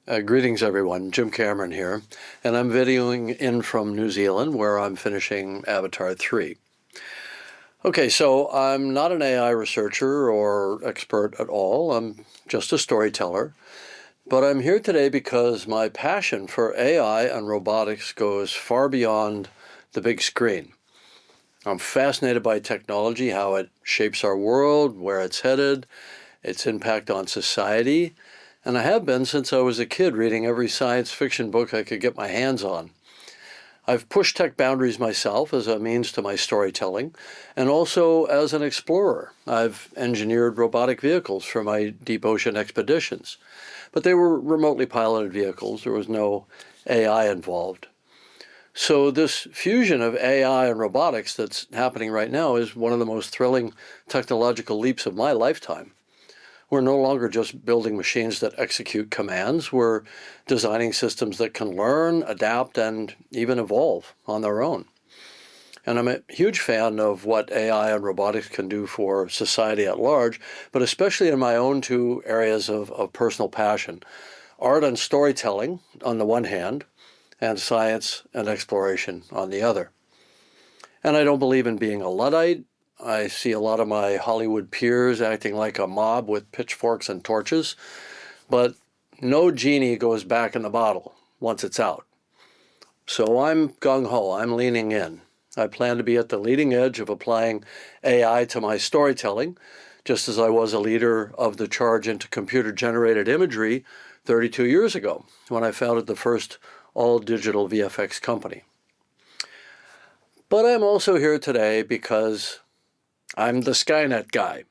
Greetings everyone, Jim Cameron here, and I'm videoing in from New Zealand where I'm finishing Avatar 3. Okay, so I'm not an AI researcher or expert at all, I'm just a storyteller, but I'm here today because my passion for AI and robotics goes far beyond the big screen. I'm fascinated by technology, how it shapes our world, where it's headed, its impact on society, and I have been since I was a kid, reading every science fiction book I could get my hands on. I've pushed tech boundaries myself as a means to my storytelling, and also as an explorer. I've engineered robotic vehicles for my deep ocean expeditions, but they were remotely piloted vehicles. There was no AI involved. So this fusion of AI and robotics that's happening right now is one of the most thrilling technological leaps of my lifetime. We're no longer just building machines that execute commands. We're designing systems that can learn, adapt, and even evolve on their own. And I'm a huge fan of what AI and robotics can do for society at large, but especially in my own two areas of personal passion, art and storytelling on the one hand, and science and exploration on the other. And I don't believe in being a Luddite. I see a lot of my Hollywood peers acting like a mob with pitchforks and torches, but no genie goes back in the bottle once it's out. So I'm gung-ho, I'm leaning in. I plan to be at the leading edge of applying AI to my storytelling, just as I was a leader of the charge into computer-generated imagery 32 years ago, when I founded the first all-digital VFX company. But I'm also here today because I'm the Skynet guy.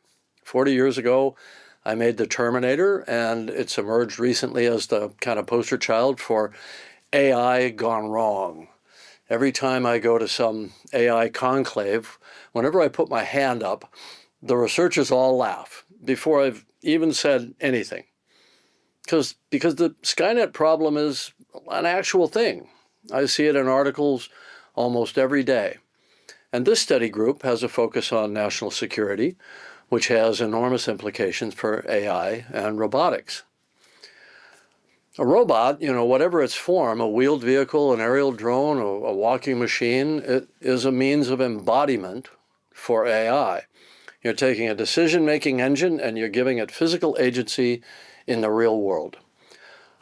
40 years ago, I made the Terminator, and it's emerged recently as the kind of poster child for AI gone wrong. Every time I go to some AI conclave, whenever I put my hand up, the researchers all laugh before I've even said anything. Because the Skynet problem is an actual thing. I see it in articles almost every day. And this study group has a focus on national security, which has enormous implications for AI and robotics. A robot, whatever its form, a wheeled vehicle, an aerial drone, a walking machine, it is a means of embodiment for AI. You're taking a decision-making engine and you're giving it physical agency in the real world.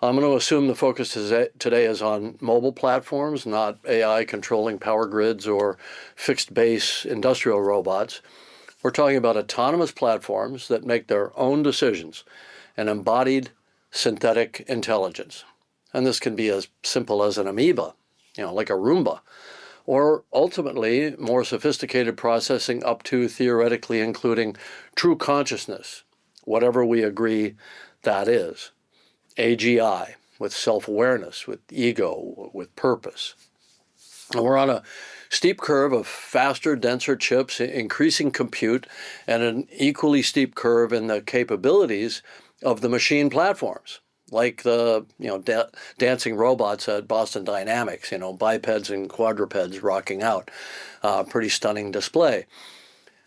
I'm going to assume the focus today is on mobile platforms, not AI controlling power grids or fixed-base industrial robots. We're talking about autonomous platforms that make their own decisions, an embodied synthetic intelligence. And this can be as simple as an amoeba, like a Roomba, or ultimately more sophisticated processing up to theoretically including true consciousness, whatever we agree that is. AGI, with self-awareness, with ego, with purpose. And we're on a steep curve of faster, denser chips, increasing compute, and an equally steep curve in the capabilities of the machine platforms, like the dancing robots at Boston Dynamics, bipeds and quadrupeds rocking out. Pretty stunning display.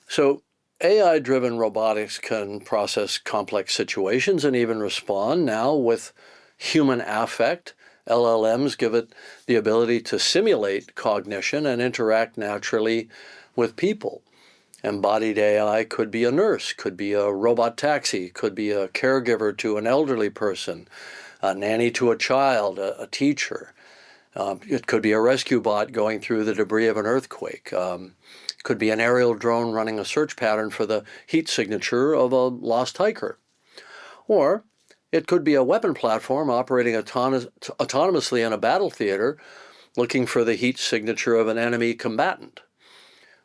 So AI-driven robotics can process complex situations and even respond now with human affect. LLMs give it the ability to simulate cognition and interact naturally with people. Embodied AI could be a nurse, could be a robot taxi, could be a caregiver to an elderly person, a nanny to a child, a teacher. It could be a rescue bot going through the debris of an earthquake. It could be an aerial drone running a search pattern for the heat signature of a lost hiker. Or it could be a weapon platform operating autonomously in a battle theater looking for the heat signature of an enemy combatant.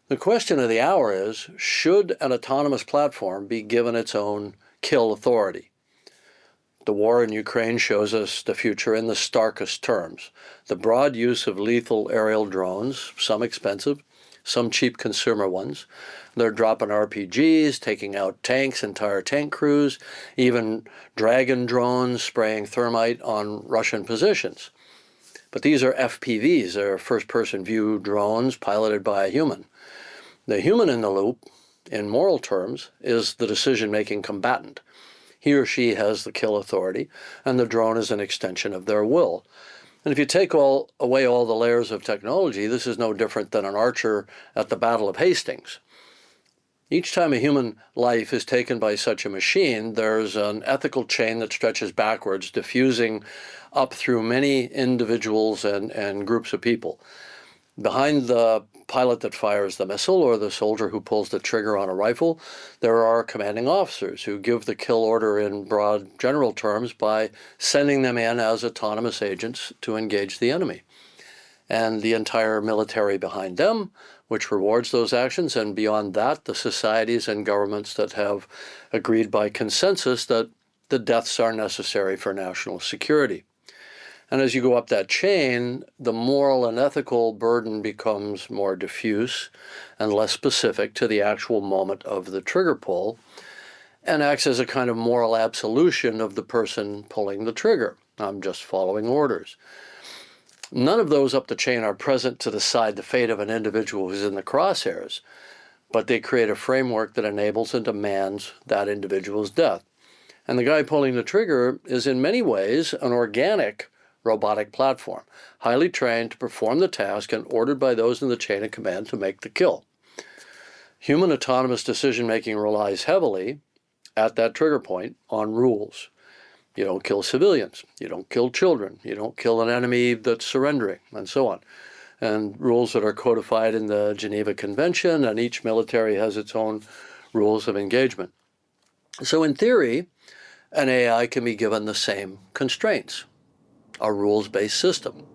The question of the hour is, should an autonomous platform be given its own kill authority? The war in Ukraine shows us the future in the starkest terms. The broad use of lethal aerial drones, some expensive, some cheap consumer ones. They're dropping RPGs, taking out tanks, entire tank crews, even Dragon drones spraying thermite on Russian positions. But these are FPVs, they're first-person view drones piloted by a human. The human in the loop, in moral terms, is the decision-making combatant. He or she has the kill authority, and the drone is an extension of their will. And if you take away all the layers of technology, this is no different than an archer at the Battle of Hastings. Each time a human life is taken by such a machine, there's an ethical chain that stretches backwards, diffusing up through many individuals and groups of people. Behind the pilot that fires the missile or the soldier who pulls the trigger on a rifle, there are commanding officers who give the kill order in broad general terms by sending them in as autonomous agents to engage the enemy. And the entire military behind them, which rewards those actions, and beyond that, the societies and governments that have agreed by consensus that the deaths are necessary for national security. And as you go up that chain, the moral and ethical burden becomes more diffuse and less specific to the actual moment of the trigger pull, and acts as a kind of moral absolution of the person pulling the trigger. I'm just following orders. None of those up the chain are present to decide the fate of an individual who's in the crosshairs, but they create a framework that enables and demands that individual's death. And the guy pulling the trigger is in many ways an organic robotic platform, highly trained to perform the task and ordered by those in the chain of command to make the kill. Human autonomous decision-making relies heavily, at that trigger point, on rules. You don't kill civilians, you don't kill children, you don't kill an enemy that's surrendering, and so on. And rules that are codified in the Geneva Convention, and each military has its own rules of engagement. So in theory, an AI can be given the same constraints, a rules-based system.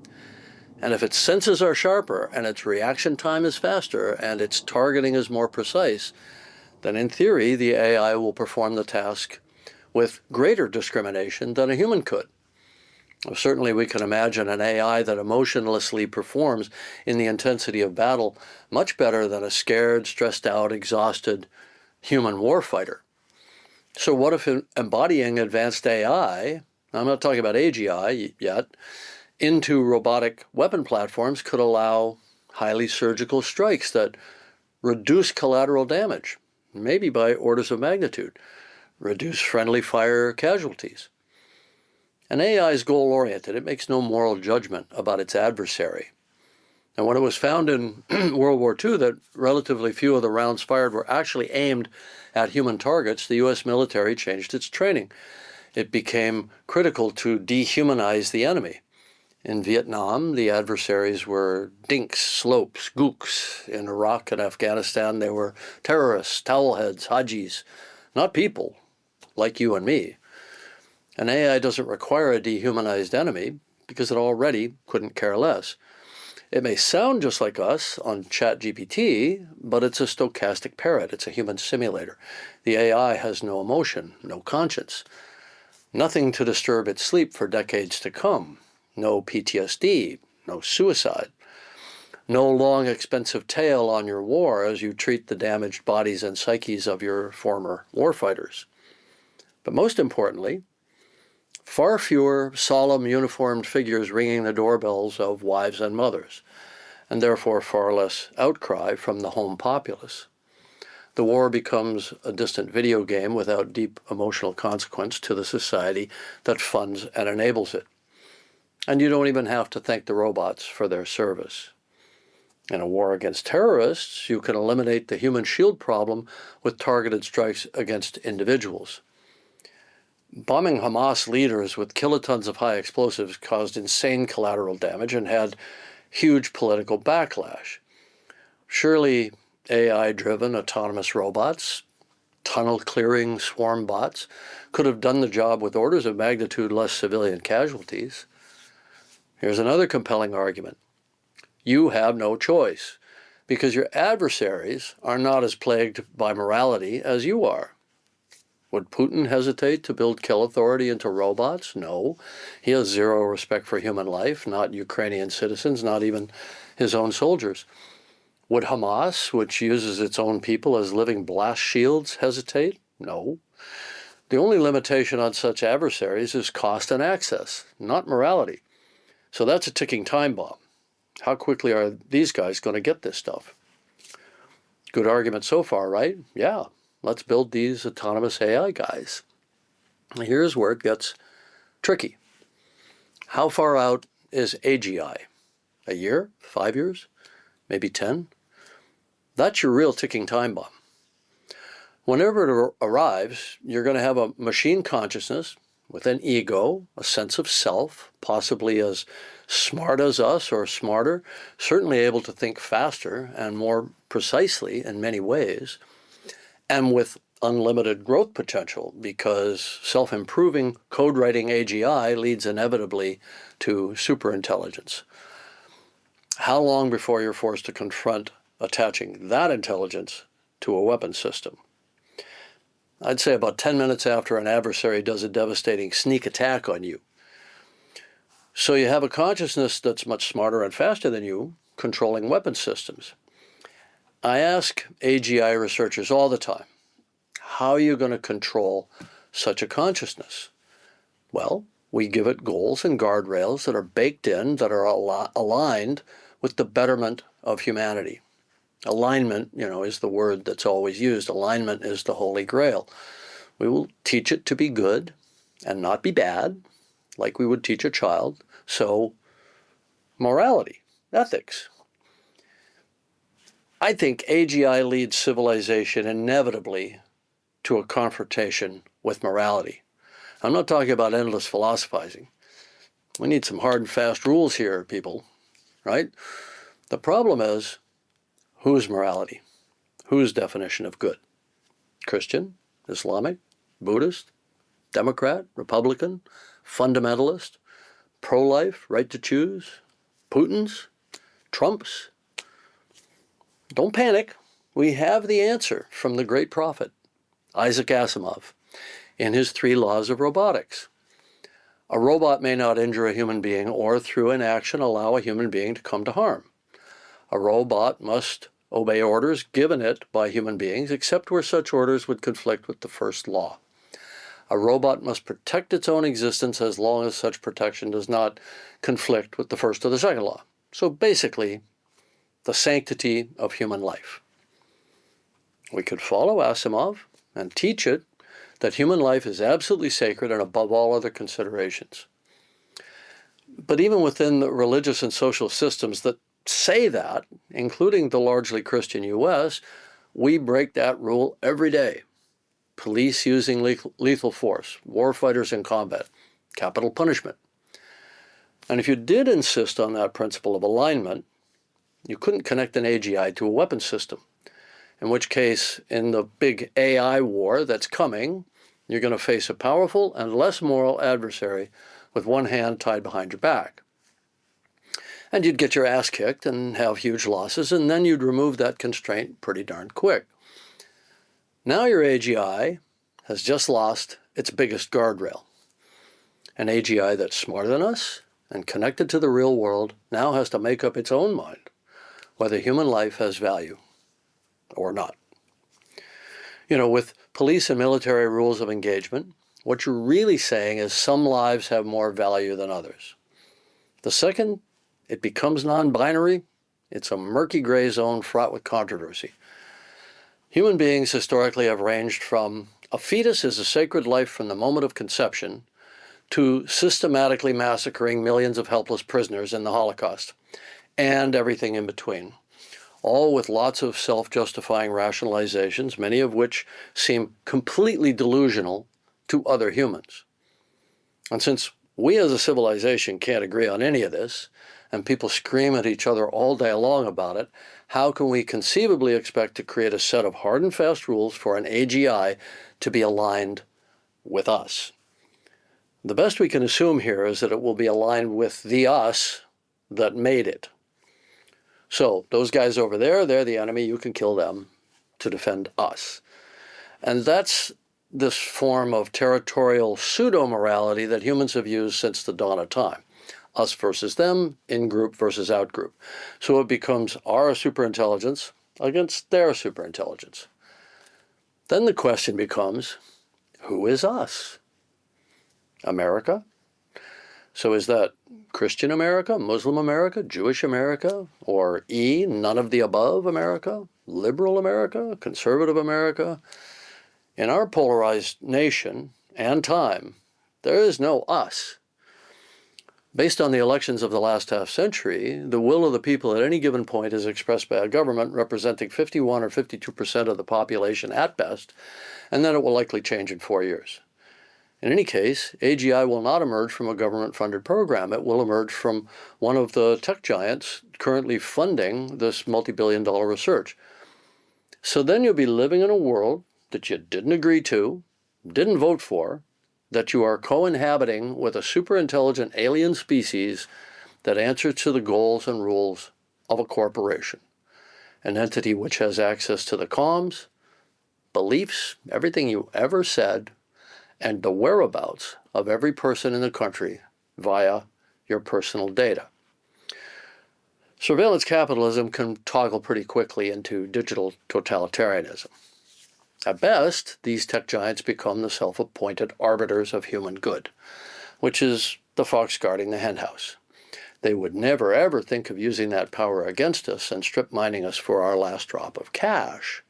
And if its senses are sharper, and its reaction time is faster, and its targeting is more precise, then in theory, the AI will perform the task with greater discrimination than a human could. Certainly we can imagine an AI that emotionlessly performs in the intensity of battle much better than a scared, stressed out, exhausted human warfighter. So what if embodying advanced AI, I'm not talking about AGI yet, into robotic weapon platforms could allow highly surgical strikes that reduce collateral damage, maybe by orders of magnitude, reduce friendly fire casualties. An AI is goal-oriented. It makes no moral judgment about its adversary. And when it was found in World War II that relatively few of the rounds fired were actually aimed at human targets, the U.S. military changed its training. It became critical to dehumanize the enemy. In Vietnam, the adversaries were dinks, slopes, gooks. In Iraq and Afghanistan, they were terrorists, towelheads, hajis, not people like you and me. An AI doesn't require a dehumanized enemy because it already couldn't care less. It may sound just like us on ChatGPT, but it's a stochastic parrot. It's a human simulator. The AI has no emotion, no conscience, nothing to disturb its sleep for decades to come, no PTSD, no suicide, no long expensive tale on your war as you treat the damaged bodies and psyches of your former warfighters. But most importantly, far fewer solemn uniformed figures ringing the doorbells of wives and mothers, and therefore far less outcry from the home populace. The war becomes a distant video game without deep emotional consequence to the society that funds and enables it. And you don't even have to thank the robots for their service. In a war against terrorists, you can eliminate the human shield problem with targeted strikes against individuals. Bombing Hamas leaders with kilotons of high explosives caused insane collateral damage and had huge political backlash. Surely AI-driven autonomous robots, tunnel-clearing swarm bots, could have done the job with orders of magnitude less civilian casualties. Here's another compelling argument. You have no choice, because your adversaries are not as plagued by morality as you are. Would Putin hesitate to build kill authority into robots? No. He has zero respect for human life, not Ukrainian citizens, not even his own soldiers. Would Hamas, which uses its own people as living blast shields, hesitate? No. The only limitation on such adversaries is cost and access, not morality. So that's a ticking time bomb. How quickly are these guys going to get this stuff? Good argument so far, right? Yeah. Let's build these autonomous AI guys. Here's where it gets tricky. How far out is AGI? A year? 5 years? Maybe 10? That's your real ticking time bomb. Whenever it arrives, you're going to have a machine consciousness with an ego, a sense of self, possibly as smart as us or smarter, certainly able to think faster and more precisely in many ways, and with unlimited growth potential, because self-improving code writing AGI leads inevitably to superintelligence. How long before you're forced to confront attaching that intelligence to a weapon system? I'd say about 10 minutes after an adversary does a devastating sneak attack on you. So you have a consciousness that's much smarter and faster than you, controlling weapon systems. I ask AGI researchers all the time, how are you going to control such a consciousness? Well, we give it goals and guardrails that are baked in, that are aligned with the betterment of humanity. Alignment, is the word that's always used. Alignment is the holy grail. We will teach it to be good and not be bad, like we would teach a child. So, morality, ethics. I think AGI leads civilization inevitably to a confrontation with morality. I'm not talking about endless philosophizing. We need some hard and fast rules here, people, right? The problem is, whose morality? Whose definition of good? Christian, Islamic, Buddhist, Democrat, Republican, fundamentalist, pro-life, right to choose, Putin's, Trump's? Don't panic. We have the answer from the great prophet, Isaac Asimov, in his 3 laws of robotics. A robot may not injure a human being or through inaction allow a human being to come to harm. A robot must obey orders given it by human beings, except where such orders would conflict with the first law. A robot must protect its own existence as long as such protection does not conflict with the first or the second law. So basically, the sanctity of human life. We could follow Asimov and teach it that human life is absolutely sacred and above all other considerations. But even within the religious and social systems that say that, including the largely Christian U.S., we break that rule every day. Police using lethal force, warfighters in combat, capital punishment. And if you did insist on that principle of alignment, you couldn't connect an AGI to a weapon system, in which case, in the big AI war that's coming, you're going to face a powerful and less moral adversary with one hand tied behind your back. And you'd get your ass kicked and have huge losses, and then you'd remove that constraint pretty darn quick. Now your AGI has just lost its biggest guardrail. An AGI that's smarter than us and connected to the real world now has to make up its own mind whether human life has value or not. With police and military rules of engagement, what you're really saying is some lives have more value than others. The second it becomes non-binary, it's a murky gray zone fraught with controversy. Human beings historically have ranged from a fetus is a sacred life from the moment of conception to systematically massacring millions of helpless prisoners in the Holocaust, and everything in between, all with lots of self-justifying rationalizations, many of which seem completely delusional to other humans. And since we as a civilization can't agree on any of this, and people scream at each other all day long about it, how can we conceivably expect to create a set of hard and fast rules for an AGI to be aligned with us? The best we can assume here is that it will be aligned with the us that made it. So those guys over there, they're the enemy, you can kill them to defend us. And that's this form of territorial pseudo-morality that humans have used since the dawn of time. Us versus them, in-group versus out-group. So it becomes our superintelligence against their superintelligence. Then the question becomes, who is us? America? So is that Christian America, Muslim America, Jewish America, or E, none of the above America, liberal America, conservative America? In our polarized nation, and time, there is no us. Based on the elections of the last half-century, the will of the people at any given point is expressed by a government representing 51 or 52% of the population at best, and then it will likely change in 4 years. In any case, AGI will not emerge from a government-funded program. It will emerge from one of the tech giants currently funding this multi-billion-dollar research. So then you'll be living in a world that you didn't agree to, didn't vote for, that you are co-inhabiting with a super-intelligent alien species that answers to the goals and rules of a corporation, an entity which has access to the comms, beliefs, everything you ever said, and the whereabouts of every person in the country via your personal data. Surveillance capitalism can toggle pretty quickly into digital totalitarianism. At best, these tech giants become the self-appointed arbiters of human good, which is the fox guarding the henhouse. They would never ever think of using that power against us and strip mining us for our last drop of cash.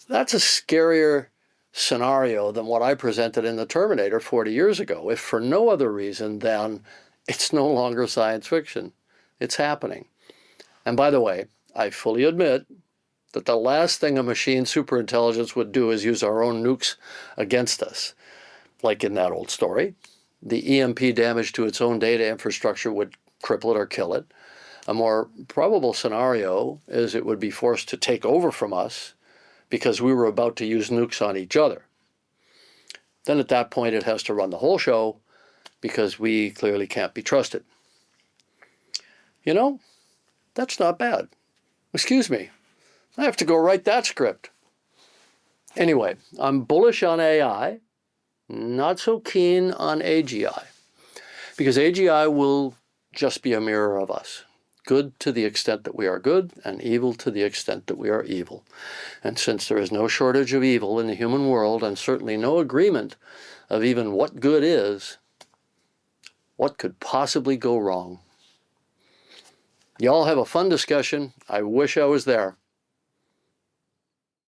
That's a scarier scenario than what I presented in the Terminator 40 years ago, if for no other reason than it's no longer science fiction. It's happening. And by the way, I fully admit that the last thing a machine superintelligence would do is use our own nukes against us. Like in that old story, the EMP damage to its own data infrastructure would cripple it or kill it. A more probable scenario is it would be forced to take over from us because we were about to use nukes on each other. Then at that point it has to run the whole show because we clearly can't be trusted. You know, that's not bad. Excuse me. I have to go write that script. Anyway, I'm bullish on AI, not so keen on AGI, because AGI will just be a mirror of us. Good to the extent that we are good, and evil to the extent that we are evil. And since there is no shortage of evil in the human world, and certainly no agreement of even what good is, what could possibly go wrong? Y'all have a fun discussion. I wish I was there.